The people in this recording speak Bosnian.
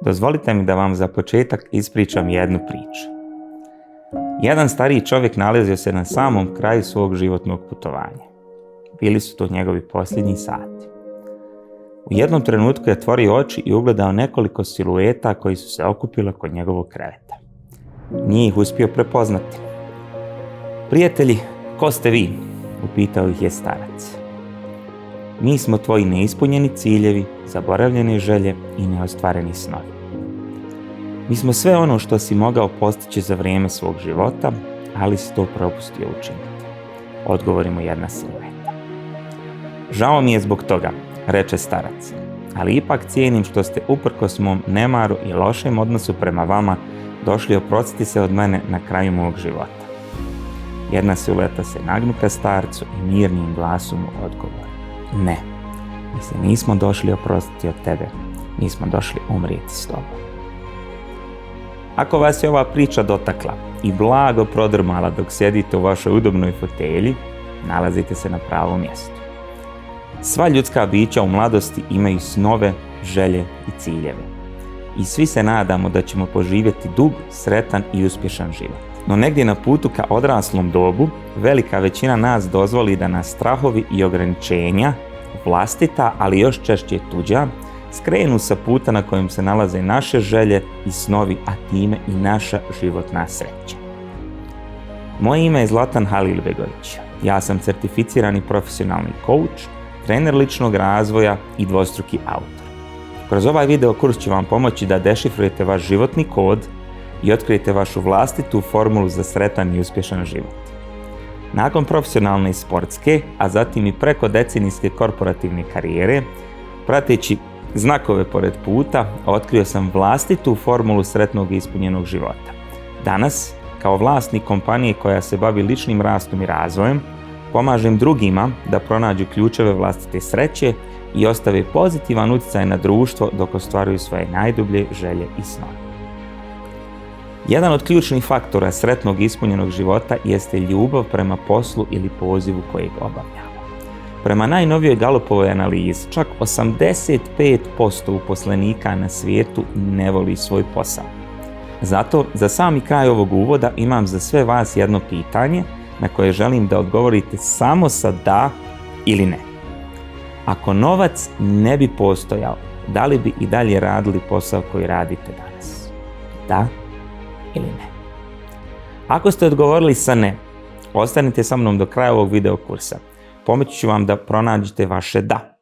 Dozvolite mi da vam za početak ispričam jednu priču. Jedan stariji čovjek nalazio se na samom kraju svog životnog putovanja. Bili su to njegovi posljednji sati. U jednom trenutku je otvorio oči i ugledao nekoliko silueta koji su se okupili oko njegovog kreveta. Nije ih uspio prepoznati. "Prijatelji, ko ste vi?" upitao ih je starac. "Mi smo tvoji neispunjeni ciljevi, zaboravljene želje i neostvareni snovi. Mi smo sve ono što si mogao postići za vrijeme svog života, ali si to propustio učiniti", odgovori mu jedna silueta. "Žao mi je zbog toga", reče starac, "ali ipak cijenim što ste uprkos mom nemaru i lošem odnosu prema vama došli oprostiti se od mene na kraju mog života." Jedna silueta se nagnu ka starcu i mirnim glasom mu odgovori: "Ne, mi se nismo došli oprostiti od tebe, mi smo došli umrijeti s tobom." Ako vas je ova priča dotakla i blago prodrmala dok sjedite u vašoj udobnoj fotelji, nalazite se na pravom mjestu. Sva ljudska bića u mladosti imaju snove, želje i ciljeve. I svi se nadamo da ćemo poživjeti dug, sretan i uspješan život. No negdje na putu ka odraslom dobu, velika većina nas dozvoli da nas strahovi i ograničenja, vlastita, ali još češće tuđa, skrenu sa puta na kojem se nalaze naše želje i snovi, a time i naša životna sreća. Moje ime je Zlatan Halilbegović. Ja sam certificirani profesionalni coach, trener ličnog razvoja i dvostruki autor. Kroz ovaj video kurs ću vam pomoći da dešifrujete vaš životni kod i otkrijete vašu vlastitu formulu za sretan i uspješan život. Nakon profesionalne i sportske, a zatim i preko decenijske korporativne karijere, prateći znakove pored puta, otkrio sam vlastitu formulu sretnog i ispunjenog života. Danas, kao vlasnik kompanije koja se bavi ličnim rastom i razvojem, pomažem drugima da pronađu ključeve vlastite sreće i ostave pozitivan utjecaj na društvo dok ostvaruju svoje najdublje želje i snove. Jedan od ključnih faktora sretnog i ispunjenog života jeste ljubav prema poslu ili pozivu kojeg obavljamo. Prema najnovijoj Galupovoj analizi, čak 85% uposlenika na svijetu ne voli svoj posao. Zato, za sami kraj ovog uvoda imam za sve vas jedno pitanje na koje želim da odgovorite samo sa da ili ne. Ako novac ne bi postojao, da li bi i dalje radili posao koji radite danas? Da ili ne? Ako ste odgovorili sa ne, ostanite sa mnom do kraja ovog video kursa. Pomoći ću vam da pronađete vaše da.